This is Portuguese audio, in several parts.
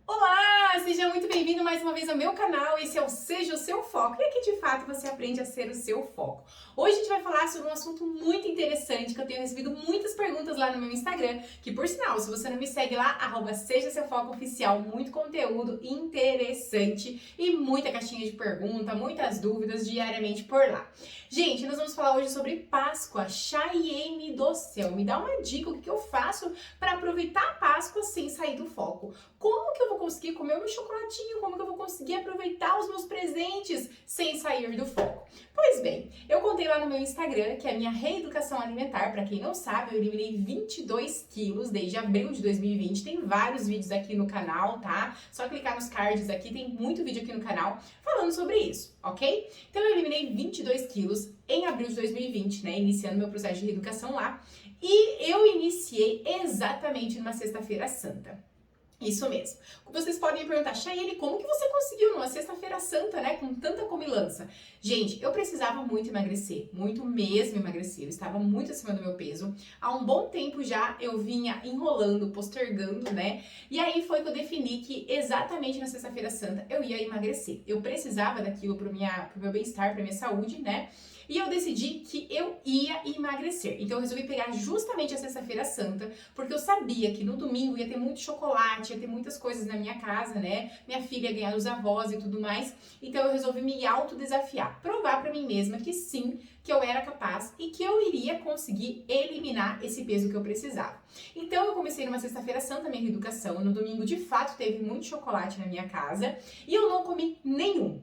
Olá, seja muito bem-vindo mais uma vez ao meu canal. Esse é o Seja o Seu Foco e aqui de fato você aprende a ser o seu foco. Hoje a gente vai falar sobre um assunto muito interessante que eu tenho recebido muitas perguntas lá no meu Instagram, que por sinal, se você não me segue lá, @Seja Seu Foco Oficial, muito conteúdo interessante e muita caixinha de pergunta, muitas dúvidas diariamente por lá. Gente, nós vamos falar hoje sobre Páscoa. Chayene do céu, me dá uma dica, o que eu faço para aproveitar a Páscoa sem sair do foco? Como que eu vou conseguir comer o meu chocolatinho? Como que eu vou conseguir aproveitar os meus presentes sem sair do foco? Pois bem, eu contei lá no meu Instagram que a minha reeducação alimentar, para quem não sabe, eu eliminei 22 quilos desde abril de 2020. Tem vários vídeos aqui no canal, tá? Só clicar nos cards aqui, tem muito vídeo aqui no canal falando sobre isso, ok? Então eu eliminei 22 quilos em abril de 2020, né? Iniciando meu processo de reeducação lá. E eu iniciei exatamente numa sexta-feira santa. Isso mesmo. Vocês podem me perguntar, Chayene, como que você conseguiu numa sexta-feira santa, né, com tanta comilança? Gente, eu precisava muito emagrecer, muito mesmo emagrecer. Eu estava muito acima do meu peso. Há um bom tempo já eu vinha enrolando, postergando, né? E aí foi que eu defini que exatamente na sexta-feira santa eu ia emagrecer. Eu precisava daquilo pro meu bem-estar, pra minha saúde, né? E eu decidi que eu ia emagrecer. Então eu resolvi pegar justamente a sexta-feira santa, porque eu sabia que no domingo ia ter muito chocolate, ia ter muitas coisas na minha casa, né? Minha filha ia ganhar dos avós e tudo mais. Então eu resolvi me autodesafiar, provar pra mim mesma que sim, que eu era capaz e que eu iria conseguir eliminar esse peso que eu precisava. Então eu comecei numa sexta-feira santa minha reeducação. No domingo, de fato, teve muito chocolate na minha casa e eu não comi nenhum.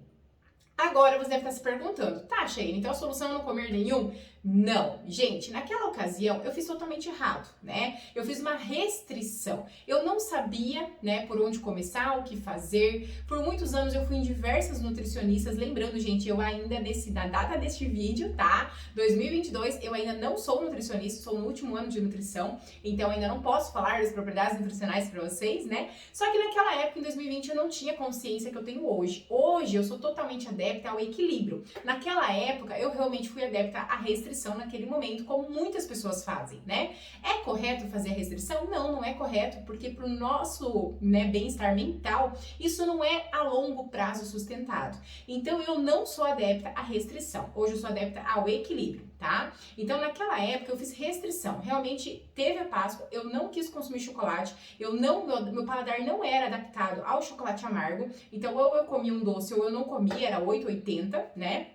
Agora você deve estar se perguntando, tá, Sheila, então a solução é não comer nenhum? Não, gente, naquela ocasião eu fiz totalmente errado, né? Eu fiz uma restrição. Eu não sabia, né, por onde começar, o que fazer. Por muitos anos eu fui em diversas nutricionistas. Lembrando, gente, eu ainda na data deste vídeo, tá? 2022, eu ainda não sou nutricionista, sou no último ano de nutrição, então ainda não posso falar das propriedades nutricionais para vocês, né? Só que naquela época, em 2020, eu não tinha consciência que eu tenho hoje. Hoje eu sou totalmente adepta ao equilíbrio. Naquela época, eu realmente fui adepta à restrição naquele momento, como muitas pessoas fazem, né? É correto fazer a restrição? Não, não é correto, porque pro nosso, né, bem-estar mental, isso não é a longo prazo sustentado. Então, eu não sou adepta à restrição. Hoje eu sou adepta ao equilíbrio, tá? Então, naquela época, eu fiz restrição. Realmente, teve a Páscoa, eu não quis consumir chocolate, meu paladar não era adaptado ao chocolate amargo, então ou eu comia um doce ou eu não comia, era 8,80, né?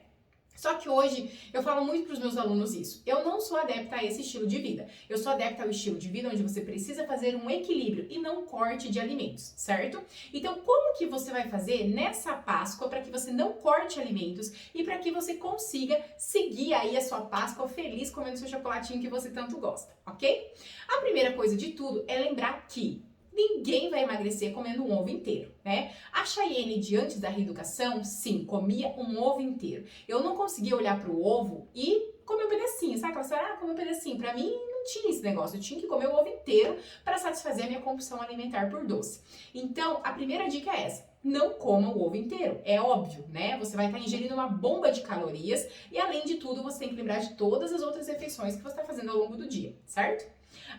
Só que hoje eu falo muito para os meus alunos isso. Eu não sou adepta a esse estilo de vida. Eu sou adepta ao estilo de vida onde você precisa fazer um equilíbrio e não corte de alimentos, certo? Então, como que você vai fazer nessa Páscoa para que você não corte alimentos e para que você consiga seguir aí a sua Páscoa feliz comendo seu chocolatinho que você tanto gosta, ok? A primeira coisa de tudo é lembrar que ninguém vai emagrecer comendo um ovo inteiro, né? A Chayene, de antes da reeducação, sim, comia um ovo inteiro. Eu não conseguia olhar para o ovo e comer um pedacinho, sabe? Aquela história, comer um pedacinho. Pra mim, não tinha esse negócio. Eu tinha que comer o ovo inteiro para satisfazer a minha compulsão alimentar por doce. Então, a primeira dica é essa. Não coma o ovo inteiro, é óbvio, né? Você vai estar ingerindo uma bomba de calorias e, além de tudo, você tem que lembrar de todas as outras refeições que você está fazendo ao longo do dia, certo?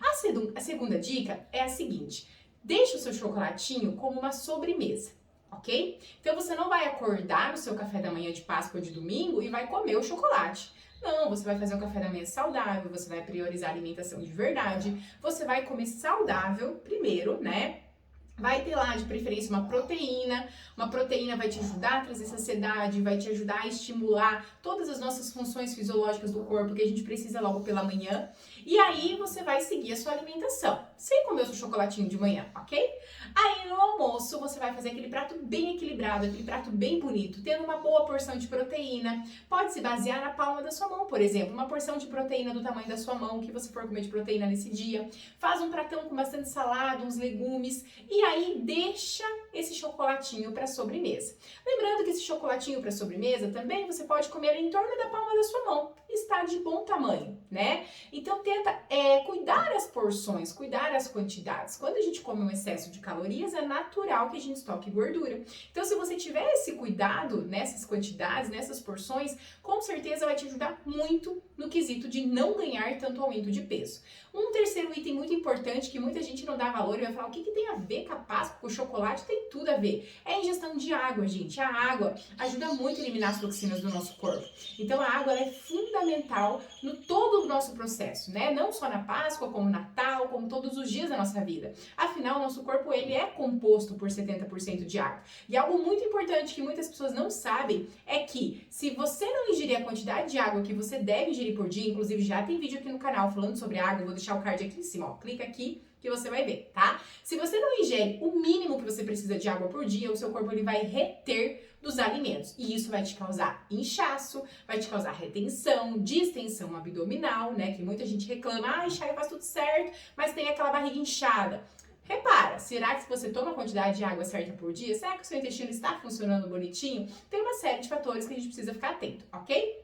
A segunda dica é a seguinte: deixe o seu chocolatinho como uma sobremesa, ok? Então você não vai acordar no seu café da manhã de Páscoa ou de domingo e vai comer o chocolate. Não, você vai fazer um café da manhã saudável, você vai priorizar a alimentação de verdade, você vai comer saudável primeiro, né? Vai ter lá, de preferência, uma proteína vai te ajudar a trazer saciedade, vai te ajudar a estimular todas as nossas funções fisiológicas do corpo que a gente precisa logo pela manhã. E aí você vai seguir a sua alimentação, sem comer o seu chocolatinho de manhã, ok? Aí no almoço você vai fazer aquele prato bem equilibrado, aquele prato bem bonito, tendo uma boa porção de proteína. Pode se basear na palma da sua mão, por exemplo, uma porção de proteína do tamanho da sua mão, que você for comer de proteína nesse dia. Faz um pratão com bastante salada, uns legumes, e aí deixa esse chocolatinho para sobremesa. Lembrando que esse chocolatinho para sobremesa também você pode comer em torno da palma da sua mão. Está de bom tamanho, né? Então tenta cuidar as porções, cuidar as quantidades. Quando a gente come um excesso de calorias, é natural que a gente estoque gordura. Então, se você tiver esse cuidado nessas quantidades, nessas porções, com certeza vai te ajudar muito no quesito de não ganhar tanto aumento de peso. Um terceiro item muito importante que muita gente não dá valor e vai falar: o que tem a ver com a Páscoa, com o chocolate? Tem tudo a ver. É a ingestão de água, gente. A água ajuda muito a eliminar as toxinas do nosso corpo. Então a água ela é fundamental no todo o nosso processo, né? Não só na Páscoa, como Natal, como todos os dias da nossa vida. Afinal, o nosso corpo ele é composto por 70% de água. E algo muito importante que muitas pessoas não sabem é que se você não ingerir a quantidade de água que você deve ingerir por dia, inclusive já tem vídeo aqui no canal falando sobre água, eu vou deixar o card aqui em cima, ó. Clica aqui que você vai ver, tá? Se você não ingere o mínimo que você precisa de água por dia, o seu corpo ele vai reter dos alimentos. E isso vai te causar inchaço, vai te causar retenção, distensão abdominal, né? Que muita gente reclama, Chay, faz tudo certo, mas tem aquela barriga inchada. Repara, será que se você toma a quantidade de água certa por dia, será que o seu intestino está funcionando bonitinho? Tem uma série de fatores que a gente precisa ficar atento, ok?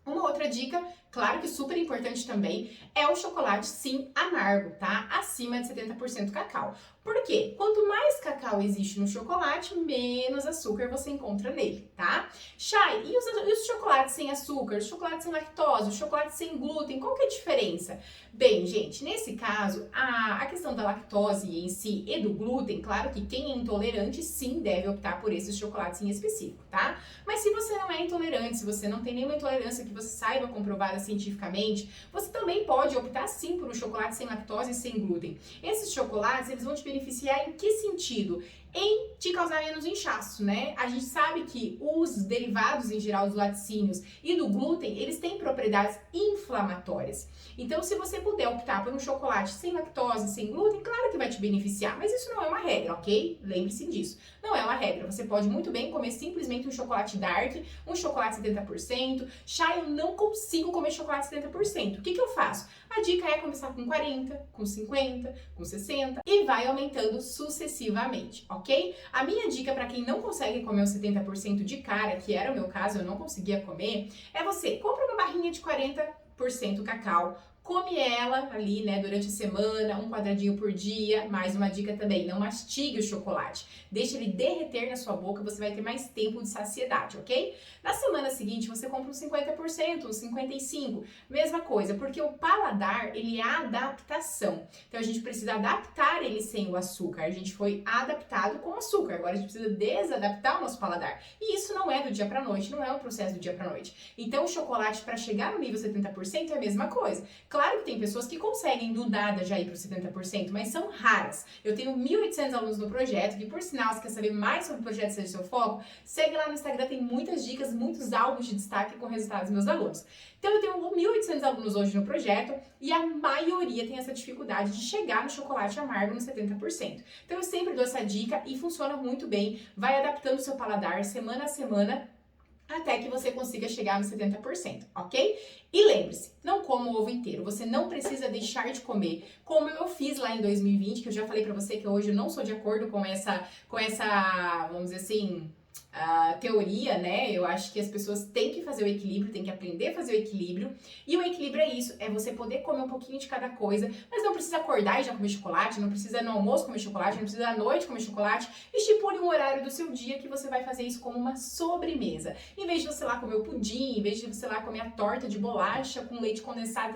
Uma outra dica, claro que super importante também, é o chocolate sim amargo, tá? Acima de 70% cacau. Por quê? Quanto mais cacau existe no chocolate, menos açúcar você encontra nele, tá? Chay, e os chocolates sem açúcar, os chocolates sem lactose, os chocolates sem glúten, qual que é a diferença? Bem, gente, nesse caso, a questão da lactose em si e do glúten, claro que quem é intolerante sim deve optar por esses chocolates em específico, tá? Mas se você não é intolerante, se você não tem nenhuma intolerância que você saiba comprovada cientificamente, você também pode optar sim por um chocolate sem lactose e sem glúten. Esses chocolates, eles vão te beneficiar em que sentido? Em te causar menos inchaço, né? A gente sabe que os derivados em geral dos laticínios e do glúten, eles têm propriedades inflamatórias. Então, se você puder optar por um chocolate sem lactose, sem glúten, claro que vai te beneficiar, mas isso não é uma regra, ok? Lembre-se disso. Não é uma regra. Você pode muito bem comer simplesmente um chocolate dark, um chocolate 70%. Chay, eu não consigo comer chocolate 70%. O que eu faço? A dica é começar com 40, com 50, com 60 e vai aumentando sucessivamente, ok? A minha dica para quem não consegue comer os 70% de cara, que era o meu caso, eu não conseguia comer, é você compra uma barrinha de 40% cacau, come ela ali, né, durante a semana, um quadradinho por dia. Mais uma dica também, não mastigue o chocolate. Deixa ele derreter na sua boca, você vai ter mais tempo de saciedade, ok? Na semana seguinte, você compra uns 50%, uns 55%. Mesma coisa, porque o paladar, ele é adaptação. Então, a gente precisa adaptar ele sem o açúcar. A gente foi adaptado com açúcar, agora a gente precisa desadaptar o nosso paladar. E isso não é do dia pra noite, não é um processo do dia pra noite. Então, o chocolate, para chegar no nível 70%, é a mesma coisa. Claro que tem pessoas que conseguem do nada já ir para os 70%, mas são raras. Eu tenho 1.800 alunos no projeto, que por sinal, se quer saber mais sobre o projeto Seja Seu Foco, segue lá no Instagram, tem muitas dicas, muitos álbuns de destaque com resultados dos meus alunos. Então eu tenho 1.800 alunos hoje no projeto e a maioria tem essa dificuldade de chegar no chocolate amargo no 70%. Então eu sempre dou essa dica e funciona muito bem, vai adaptando o seu paladar semana a semana, até que você consiga chegar no 70%, ok? E lembre-se, não coma o ovo inteiro, você não precisa deixar de comer, como eu fiz lá em 2020, que eu já falei pra você que hoje eu não sou de acordo com essa, vamos dizer assim, teoria, né? Eu acho que as pessoas têm que fazer o equilíbrio, têm que aprender a fazer o equilíbrio. E o equilíbrio é isso, é você poder comer um pouquinho de cada coisa, mas não precisa acordar e já comer chocolate, não precisa no almoço comer chocolate, não precisa à noite comer chocolate. Estipule um horário do seu dia que você vai fazer isso como uma sobremesa. Em vez de você lá comer o pudim, em vez de você lá comer a torta de bolacha com leite condensado,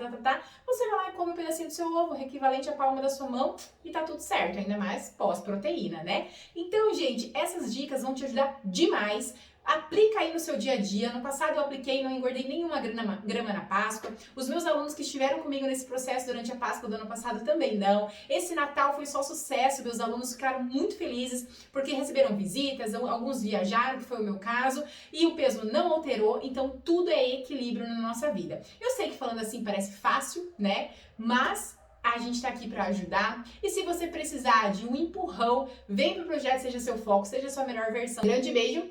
você vai lá e come um pedacinho do seu ovo, equivalente à palma da sua mão, e tá tudo certo, ainda mais pós-proteína, né? Então, gente, essas dicas vão te ajudar demais. Aplica aí no seu dia a dia. No passado eu apliquei e não engordei nenhuma grama na Páscoa. Os meus alunos que estiveram comigo nesse processo durante a Páscoa do ano passado também não. Esse Natal foi só sucesso, meus alunos ficaram muito felizes porque receberam visitas, alguns viajaram, que foi o meu caso, e o peso não alterou, então tudo é equilíbrio na nossa vida. Eu sei que falando assim parece fácil, né? Mas a gente tá aqui para ajudar. E se você precisar de um empurrão, vem pro projeto Seja Seu Foco, seja a sua melhor versão. Grande beijo.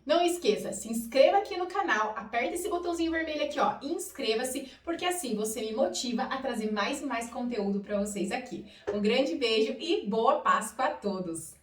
Não esqueça, se inscreva aqui no canal, aperta esse botãozinho vermelho aqui, ó, inscreva-se, porque assim você me motiva a trazer mais e mais conteúdo para vocês aqui. Um grande beijo e boa Páscoa a todos!